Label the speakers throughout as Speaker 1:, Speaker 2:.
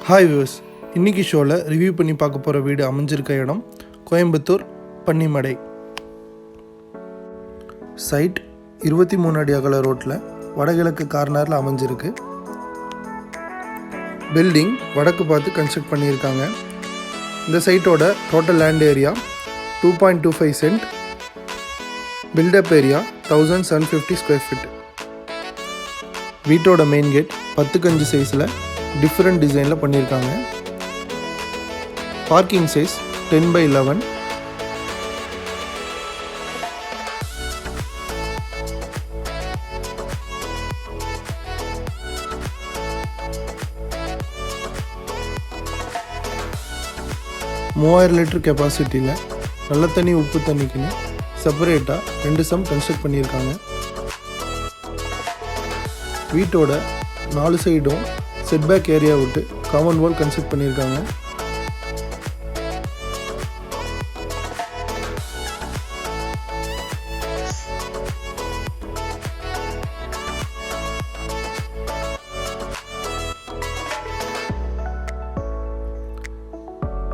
Speaker 1: Hi viewers, இன்றைக்கி ஷோவில் review பண்ணி பார்க்க போகிற வீடு அமைஞ்சிருக்க இடம் கோயம்புத்தூர் பன்னிமடை. சைட் 23 அடி அகல ரோட்டில் வடகிழக்கு கார்னரில் அமைஞ்சிருக்கு. பில்டிங் வடக்கு பார்த்து கன்ஸ்ட்ரக்ட் பண்ணியிருக்காங்க. இந்த சைட்டோட total land area 2.25 cent, built up area 1750 sqft. வீட்டோட மெயின் கேட் 10x5 சைஸில் டிஃப்ரெண்ட் டிசைனில் பண்ணியிருக்காங்க. Parking size 10x11. மூவாயிரம் லிட்டர் கெப்பாசிட்டியில் நல்ல தண்ணி உப்பு தண்ணிக்குன்னு செப்பரேட்டாக 2 சம் கன்ஸ்ட்ரக்ட் பண்ணியிருக்காங்க. வீட்டோட 4 சைடும் செட்பேக் ஏரியா விட்டு காமன் வால் கன்ஸ்ட்ரக்ட் பண்ணியிருக்காங்க.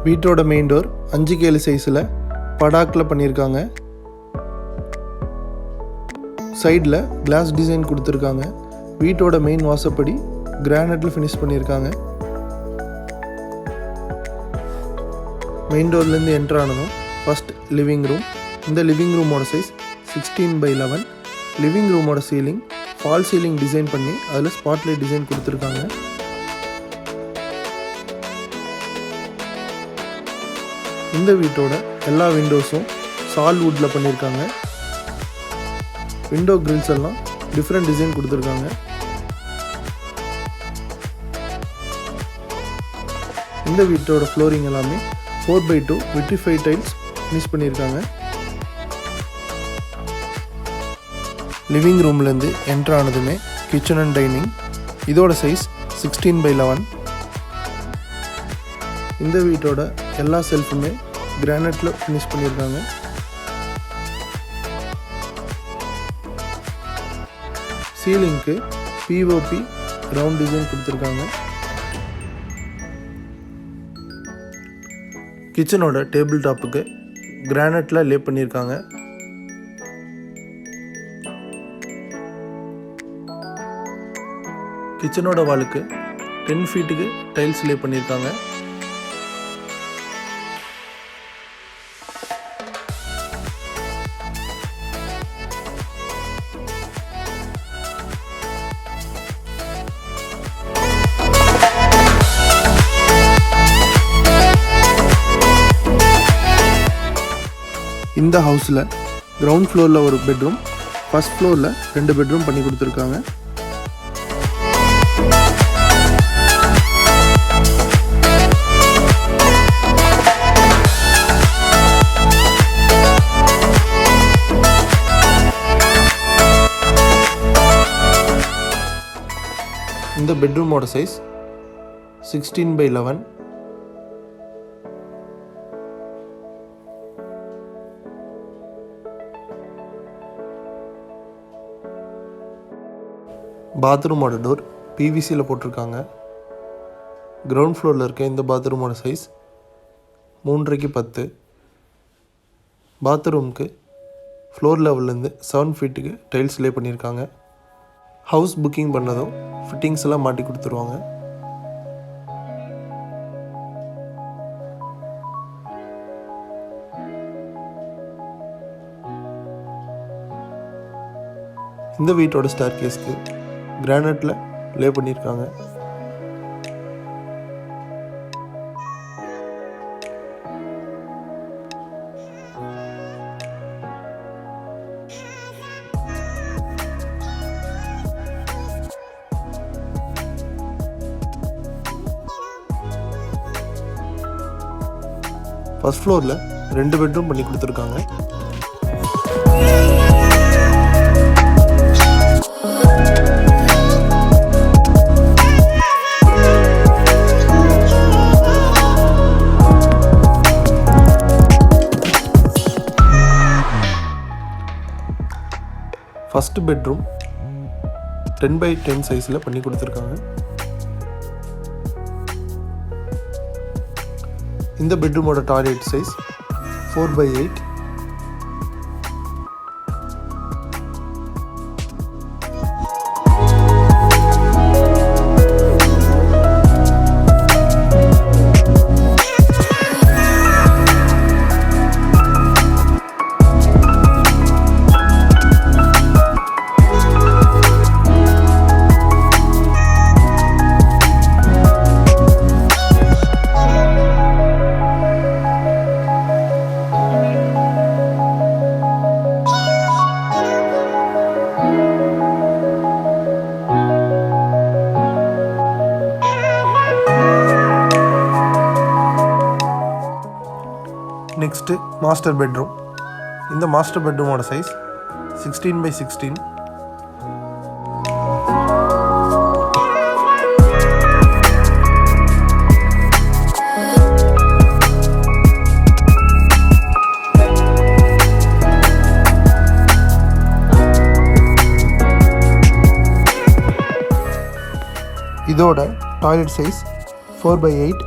Speaker 1: வீட்டோட மெயின் டோர் 5x7 சைஸில் படாக்கில் பண்ணியிருக்காங்க. சைடில் கிளாஸ் டிசைன் கொடுத்துருக்காங்க. வீட்டோட மெயின் வாசப்படி கிரானைட்டில் ஃபினிஷ் பண்ணியிருக்காங்க. மெயின் டோர்லேருந்து என்ட்ரு ஆனதும் ஃபஸ்ட் லிவிங் ரூம். இந்த லிவிங் ரூமோட சைஸ் 16x11. லிவிங் ரூமோட சீலிங் ஃபால் சீலிங் டிசைன் பண்ணி அதில் ஸ்பாட்லைட் டிசைன் கொடுத்துருக்காங்க. இந்த வீட்டோட எல்லா விண்டோஸும் சால்வுட்டில் பண்ணியிருக்காங்க. விண்டோ கிரில்ஸ் எல்லாம் டிஃப்ரெண்ட் டிசைன் கொடுத்துருக்காங்க. இந்த வீட்டோட ஃப்ளோரிங் எல்லாமே 4x2 விட்ரிஃபைட் டைல்ஸ் ஃபினிஷ் பண்ணியிருக்காங்க. லிவிங் ரூம்லேருந்து என்ட்ரு ஆனதுமே கிச்சன் அண்ட் டைனிங். இதோட சைஸ் 16x11. இந்த வீட்டோட எல்லா செல்ஃபுமே கிரானைட்டில் ஃபினிஷ் பண்ணியிருக்காங்க. சீலிங்க்கு பிஓபி ரவுண்ட் டிசைன் கொடுத்துருக்காங்க. கிச்சனோட டேபிள் டாப்புக்கு கிரானைட்டில் லே பண்ணியிருக்காங்க. கிச்சனோட வாலுக்கு 10 ஃபீட்டுக்கு டைல்ஸ் லே பண்ணியிருக்காங்க. இந்த ஹவுஸில் கிரவுண்ட் ஃப்ளோரில் ஒரு பெட்ரூம், ஃபர்ஸ்ட் ஃப்ளோரில் 2 பெட்ரூம் பண்ணி கொடுத்துருக்காங்க. இந்த பெட்ரூமோட சைஸ் 16x11. பாத்ரூமோட டோர் பிவிசியில் போட்டிருக்காங்க. கிரவுண்ட் ஃப்ளோரில் இருக்க இந்த பாத்ரூமோட சைஸ் 3x10. பாத்ரூமுக்கு ஃப்ளோர் லெவல்லேருந்து 7 ஃபீட்டுக்கு டைல்ஸ் லே பண்ணியிருக்காங்க. ஹவுஸ் புக்கிங் பண்ணதும் ஃபிட்டிங்ஸ் எல்லாம் மாட்டி கொடுத்துருவாங்க. இந்த வீட்டோட ஸ்டேர் கேஸ்க்கு கிரானைட்டில் லே பண்ணியிருக்காங்க. ஃபர்ஸ்ட் ஃப்ளோரில் 2 பெட்ரூம் பண்ணி கொடுத்துருக்காங்க. ஃபர்ஸ்ட் பெட்ரூம் 10x10 சைஸில் பண்ணி கொடுத்துருக்காங்க. இந்த பெட்ரூமோட toilet size 4/8. Next master bedroom. இந்த மாஸ்டர் பெட்ரூமோட சைஸ் 16/16. இதோட டாய்லெட் சைஸ் 4/8.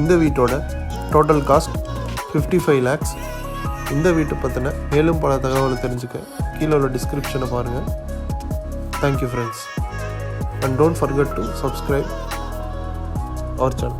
Speaker 1: இந்த வீட்டோட டோட்டல் காஸ்ட் 55 lakhs. இந்த வீட்டை பற்றின மேலும் பல தகவலை தெரிஞ்சுக்க கீழே உள்ள டிஸ்கிரிப்ஷனை பாருங்கள். Thank you friends, and don't forget to subscribe our channel.